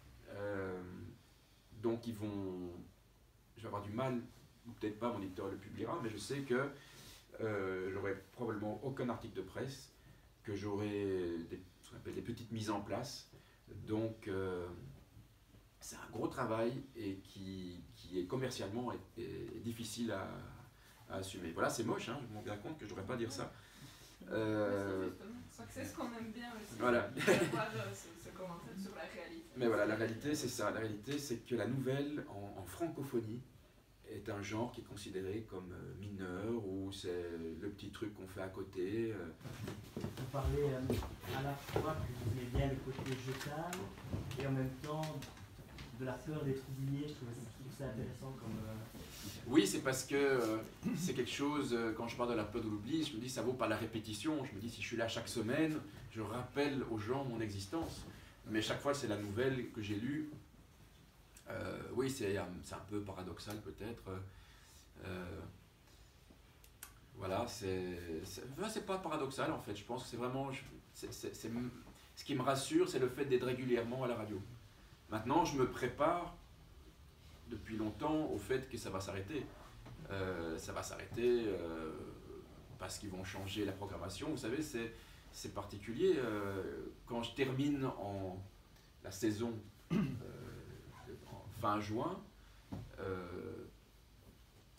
Donc je vais avoir du mal, ou peut-être pas, mon éditeur le publiera, mais je sais que j'aurai probablement aucun article de presse, que j'aurai ce qu'on appelle des petites mises en place. Donc c'est un gros travail et qui est commercialement est difficile à assumer. Voilà, c'est moche, hein, je me rends bien compte que je ne devrais pas dire ça. C'est ce qu'on aime bien aussi. Voilà. Voir ce commentaire sur la réalité. Mais voilà, la réalité c'est ça. La réalité c'est que la nouvelle en francophonie est un genre qui est considéré comme mineur ou c'est le petit truc qu'on fait à côté. Vous parlez à la fois que vous aimez bien le côté jetable et en même temps de la peur d'être oublié. Je trouve ça intéressant comme... Oui, c'est parce que c'est quelque chose, quand je parle de la peur de l'oubli, je me dis ça vaut pas la répétition. Je me dis si je suis là chaque semaine, je rappelle aux gens mon existence. Mais chaque fois c'est la nouvelle que j'ai lue. Oui, c'est un peu paradoxal peut-être. Voilà, c'est pas paradoxal en fait. Je pense que c'est vraiment... ce qui me rassure, c'est le fait d'être régulièrement à la radio. Maintenant, je me prépare depuis longtemps au fait que ça va s'arrêter. Ça va s'arrêter parce qu'ils vont changer la programmation. Vous savez, c'est particulier. Quand je termine la saison en fin juin,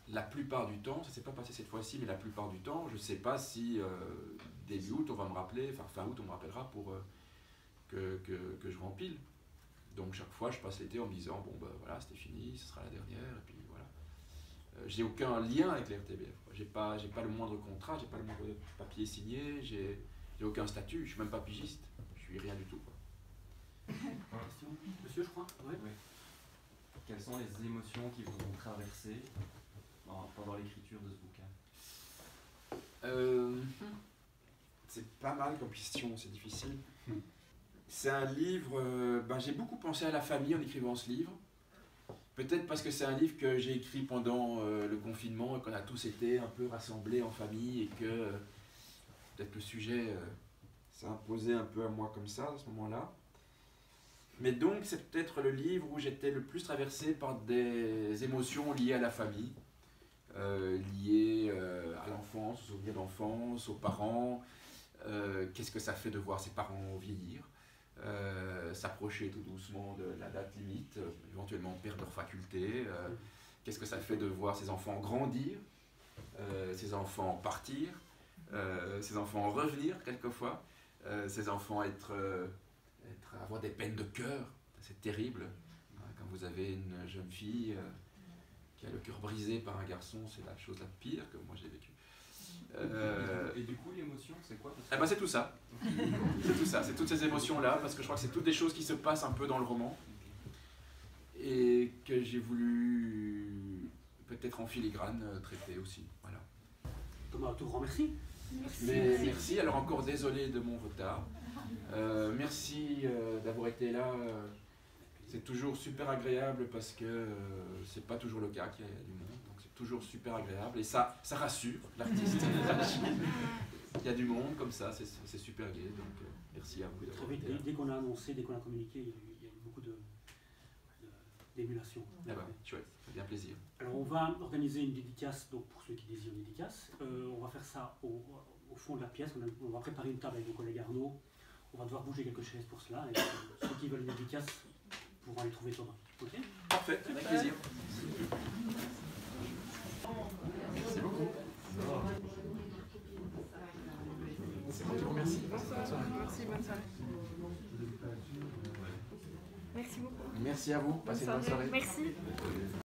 la plupart du temps, ça ne s'est pas passé cette fois-ci, mais la plupart du temps, je ne sais pas si début août on va me rappeler, enfin fin août on me rappellera pour que je rempile. Donc chaque fois je passe l'été en me disant bon ben voilà c'était fini, ce sera la dernière et puis voilà. J'ai aucun lien avec la RTBF. J'ai pas le moindre contrat, j'ai pas le moindre papier signé, j'ai aucun statut, je suis même pas pigiste, je suis rien du tout. Question. Monsieur, je crois. Oui. Quelles sont les émotions qui vous ont traversé pendant l'écriture de ce bouquin? C'est pas mal comme question, c'est difficile. C'est un livre, j'ai beaucoup pensé à la famille en écrivant ce livre. Peut-être parce que c'est un livre que j'ai écrit pendant le confinement et qu'on a tous été un peu rassemblés en famille et que peut-être le sujet s'est imposé un peu à moi comme ça à ce moment-là. Mais donc c'est peut-être le livre où j'étais le plus traversé par des émotions liées à la famille, liées à l'enfance, aux souvenirs d'enfance, aux parents. Qu'est-ce que ça fait de voir ses parents vieillir, s'approcher tout doucement de la date limite, éventuellement perdre leur faculté. Qu'est-ce que ça fait de voir ses enfants grandir, ses enfants partir, ses enfants revenir quelquefois, ses enfants avoir des peines de cœur, c'est terrible. Quand vous avez une jeune fille qui a le cœur brisé par un garçon, c'est la chose la pire que moi j'ai vécue. Et du coup, l'émotion, c'est quoi? C'est tout ça. C'est tout ça, c'est toutes ces émotions-là, parce que je crois que c'est toutes des choses qui se passent un peu dans le roman et que j'ai voulu peut-être en filigrane traité aussi. Voilà. Thomas, un tout grand merci. Mais merci, alors encore désolé de mon retard. Merci d'avoir été là. C'est toujours super agréable parce que c'est pas toujours le cas qu'il y a du monde. Donc c'est toujours super agréable et ça rassure l'artiste. Il y a du monde comme ça, c'est super gai. Donc merci à vous d'avoir été là. Dès qu'on a annoncé, dès qu'on a communiqué, il y a eu beaucoup d'émulation. Ah bah, chouette, ça fait bien plaisir. Alors on va organiser une dédicace, donc pour ceux qui désirent une dédicace. On va faire ça au fond de la pièce. On va préparer une table avec mon collègue Arnaud. On va devoir bouger quelques chaises pour cela. Et ceux qui veulent une dédicace pourront aller trouver Thomas. Ok ? Parfait, avec plaisir. Merci beaucoup. C'est bon, je vous remercie. Merci, bonne soirée. Merci beaucoup. Merci à vous, passez une bonne soirée. Merci.